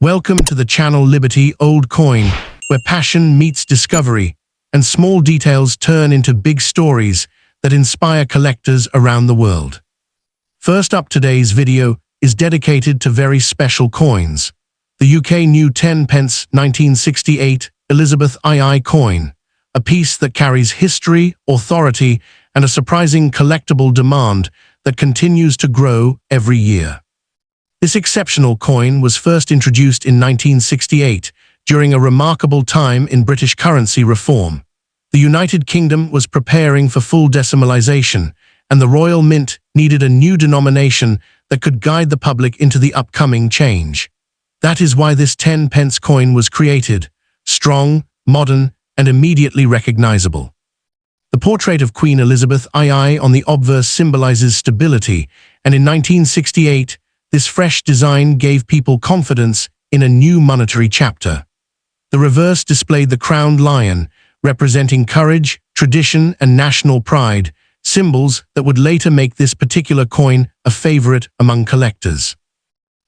Welcome to the channel Liberty Old Coin, where passion meets discovery, and small details turn into big stories that inspire collectors around the world. First up, today's video is dedicated to very special coins. The UK new 10 pence 1968 ElizabethIICoin, a piece that carries history, authority, and a surprising collectible demand that continues to grow every year. This exceptional coin was first introduced in 1968 during a remarkable time in British currency reform. The United Kingdom was preparing for full decimalisation, and the Royal Mint needed a new denomination that could guide the public into the upcoming change. That is why this 10 pence coin was created, strong, modern, and immediately recognisable. The portrait of Queen Elizabeth II on the obverse symbolises stability, and in 1968, this fresh design gave people confidence in a new monetary chapter. The reverse displayed the crowned lion, representing courage, tradition, and national pride, symbols that would later make this particular coin a favorite among collectors.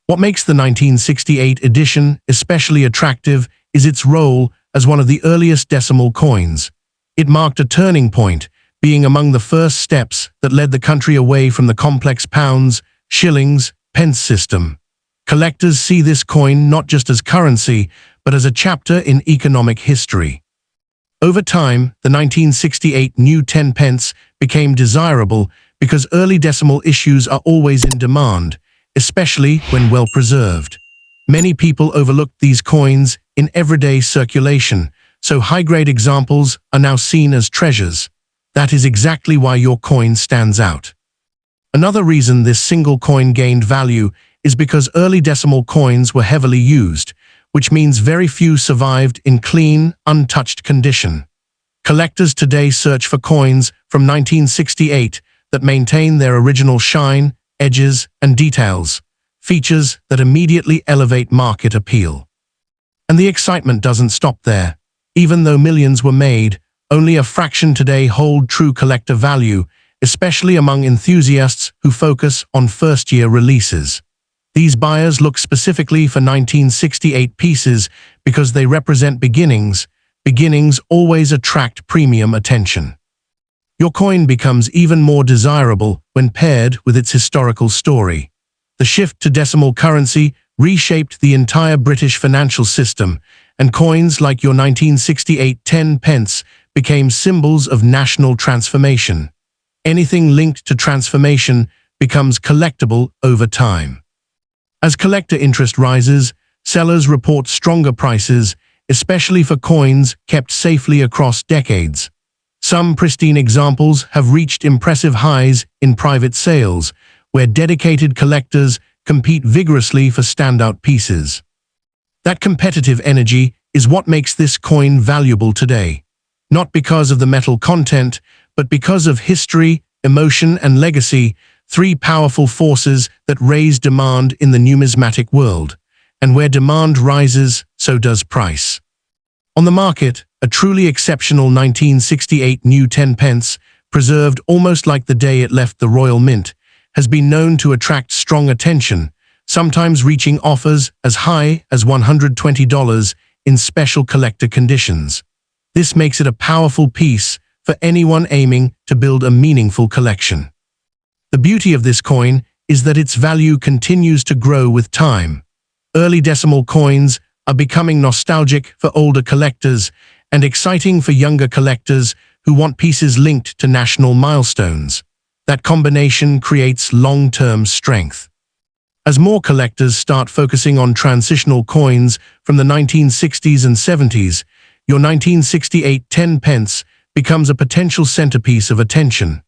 What makes the 1968 edition especially attractive is its role as one of the earliest decimal coins. It marked a turning point, being among the first steps that led the country away from the complex pounds, shillings, pence system. Collectors see this coin not just as currency, but as a chapter in economic history. Over time, the 1968 new 10 pence became desirable because early decimal issues are always in demand, especially when well preserved. Many people overlooked these coins in everyday circulation, so high-grade examples are now seen as treasures. That is exactly why your coin stands out. Another reason this single coin gained value is because early decimal coins were heavily used, which means very few survived in clean, untouched condition. Collectors today search for coins from 1968 that maintain their original shine, edges, and details, features that immediately elevate market appeal. And the excitement doesn't stop there. Even though millions were made, only a fraction today hold true collector value, especially among enthusiasts who focus on first-year releases. These buyers look specifically for 1968 pieces because they represent beginnings. Beginnings always attract premium attention. Your coin becomes even more desirable when paired with its historical story. The shift to decimal currency reshaped the entire British financial system, and coins like your 1968 10 pence became symbols of national transformation. Anything linked to transformation becomes collectible over time. As collector interest rises, sellers report stronger prices, especially for coins kept safely across decades. Some pristine examples have reached impressive highs in private sales, where dedicated collectors compete vigorously for standout pieces. That competitive energy is what makes this coin valuable today. Not because of the metal content, but because of history, emotion, and legacy, three powerful forces that raise demand in the numismatic world. And where demand rises, so does price. On the market, a truly exceptional 1968 new 10 pence, preserved almost like the day it left the Royal Mint, has been known to attract strong attention, sometimes reaching offers as high as $120 in special collector conditions. This makes it a powerful piece for anyone aiming to build a meaningful collection. The beauty of this coin is that its value continues to grow with time. Early decimal coins are becoming nostalgic for older collectors and exciting for younger collectors who want pieces linked to national milestones. That combination creates long-term strength. As more collectors start focusing on transitional coins from the 1960s and 70s, your 1968 10 pence becomes a potential centerpiece of attention.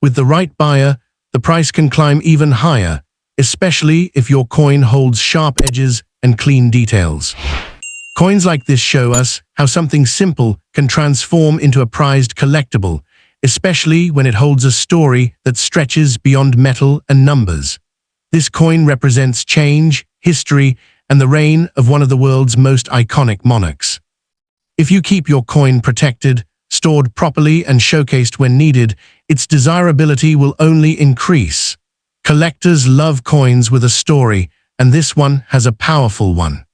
With the right buyer, the price can climb even higher, especially if your coin holds sharp edges and clean details. Coins like this show us how something simple can transform into a prized collectible, especially when it holds a story that stretches beyond metal and numbers. This coin represents change, history, and the reign of one of the world's most iconic monarchs. If you keep your coin protected, stored properly, and showcased when needed, its desirability will only increase. Collectors love coins with a story, and this one has a powerful one.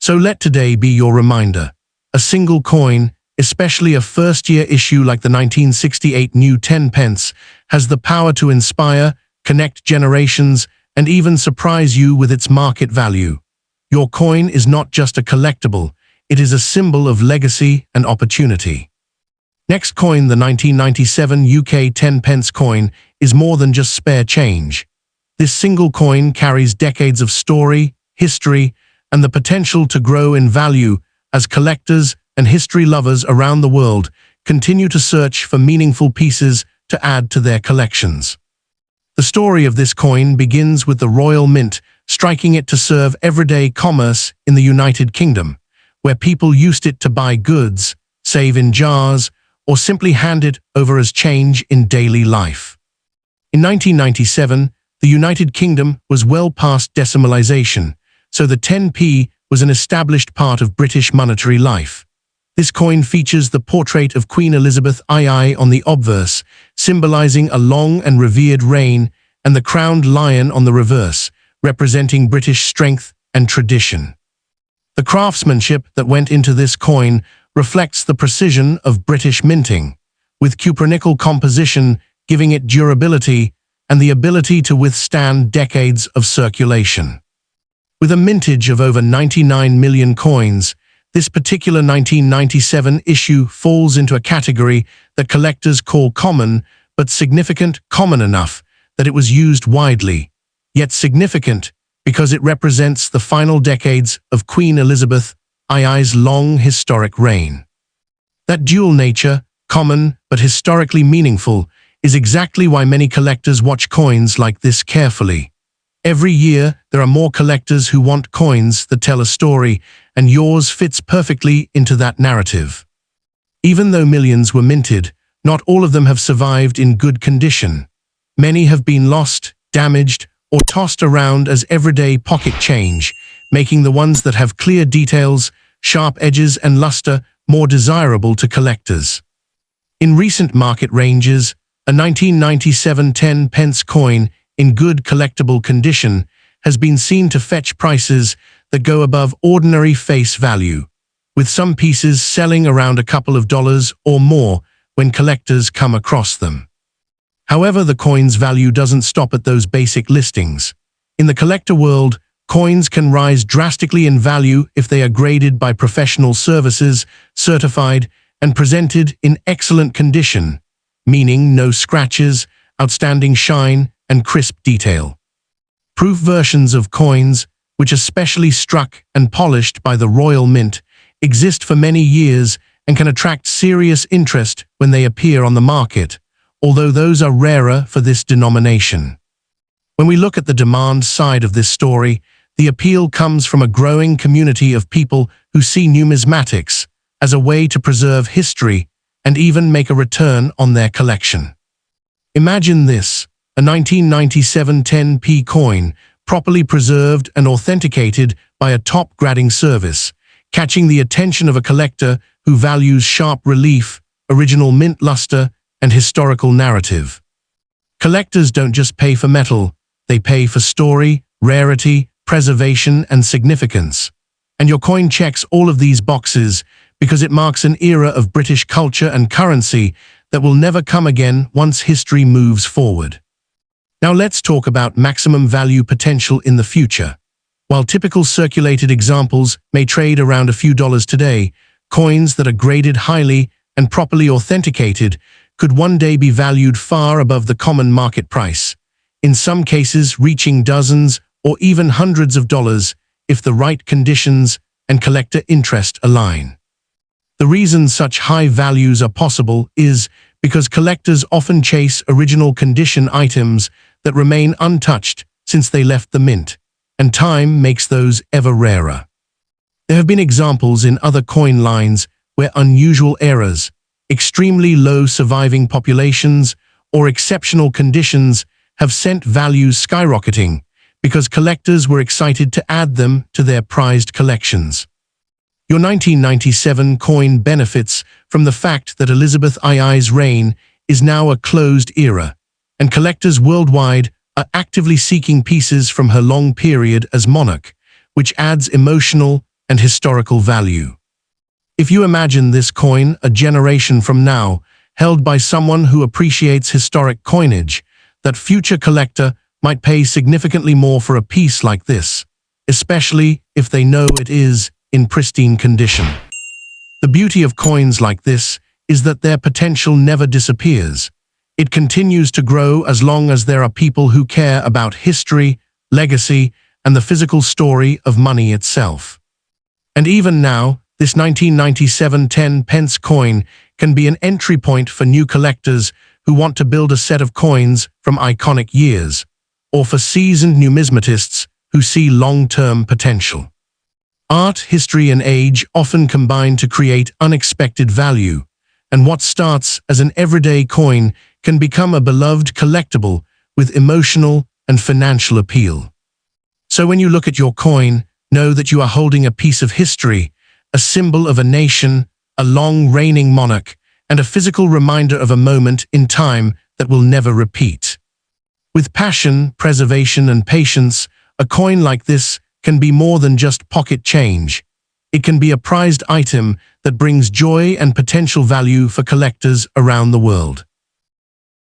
So let today be your reminder. A single coin, especially a first-year issue like the 1968 new 10 pence, has the power to inspire, connect generations, and even surprise you with its market value. Your coin is not just a collectible, it is a symbol of legacy and opportunity. Next coin, the 1997 UK 10 pence coin, is more than just spare change. This single coin carries decades of story, history, and the potential to grow in value as collectors and history lovers around the world continue to search for meaningful pieces to add to their collections. The story of this coin begins with the RoyalMint striking it to serve everyday commerce in the United Kingdom, where people used it to buy goods, save in jars, or simply hand it over as change in daily life. In 1997, the United Kingdom was well past decimalisation, so the 10p was an established part of British monetary life. This coin features the portrait of Queen Elizabeth II on the obverse, symbolising a long and revered reign, and the crowned lion on the reverse, representing British strength and tradition. The craftsmanship that went into this coin reflects the precision of British minting, with cupronickel composition giving it durability and the ability to withstand decades of circulation. With a mintage of over 99 million coins, this particular 1997 issue falls into a category that collectors call common, but significant, common enough that it was used widely, yet significant because it represents the final decades of Queen Elizabeth II's long historic reign. That dual nature, common but historically meaningful, is exactly why many collectors watch coins like this carefully. Every year, there are more collectors who want coins that tell a story, and yours fits perfectly into that narrative. Even though millions were minted, not all of them have survived in good condition. Many have been lost, damaged, or tossed around as everyday pocket change, making the ones that have clear details, sharp edges, and luster more desirable to collectors. In recent market ranges, a 1997 10 pence coin in good collectible condition has been seen to fetch prices that go above ordinary face value, with some pieces selling around a couple of dollars or more when collectors come across them. However, the coin's value doesn't stop at those basic listings. In the collector world, coins can rise drastically in value if they are graded by professional services, certified, and presented in excellent condition, meaning no scratches, outstanding shine, and crisp detail. Proof versions of coins, which are specially struck and polished by the RoyalMint, exist for many years and can attract serious interest when they appear on the market, although those are rarer for this denomination. When we look at the demand side of this story, the appeal comes from a growing community of people who see numismatics as a way to preserve history and even make a return on their collection. Imagine this, a 1997 10p coin, properly preserved and authenticated by a top grading service, catching the attention of a collector who values sharp relief, original mint luster, and historical narrative. Collectors don't just pay for metal, they pay for story, rarity, preservation, and significance. And your coin checks all of these boxes because it marks an era of British culture and currency that will never come again once history moves forward. Now let's talk about maximum value potential in the future. While typical circulated examples may trade around a few dollars today, coins that are graded highly and properly authenticated could one day be valued far above the common market price, in some cases reaching dozens or even hundreds of dollars if the right conditions and collector interest align. The reason such high values are possible is because collectors often chase original condition items that remain untouched since they left the mint, and time makes those ever rarer. There have been examples in other coin lines where unusual errors, extremely low surviving populations, or exceptional conditions have sent values skyrocketing because collectors were excited to add them to their prized collections. Your 1997 coin benefits from the fact that Elizabeth II's reign is now a closed era, and collectors worldwide are actively seeking pieces from her long period as monarch, which adds emotional and historical value. If you imagine this coin a generation from now, held by someone who appreciates historic coinage, that future collector might pay significantly more for a piece like this, especially if they know it is in pristine condition. The beauty of coins like this is that their potential never disappears. It continues to grow as long as there are people who care about history, legacy, and the physical story of money itself. And even now, this 1997 10-pence coin can be an entry point for new collectors who want to build a set of coins from iconic years, or for seasoned numismatists who see long-term potential. Art, history, and age often combine to create unexpected value, and what starts as an everyday coin can become a beloved collectible with emotional and financial appeal. So when you look at your coin, know that you are holding a piece of history, a symbol of a nation, a long-reigning monarch, and a physical reminder of a moment in time that will never repeat. With passion, preservation, and patience, a coin like this can be more than just pocket change. It can be a prized item that brings joy and potential value for collectors around the world.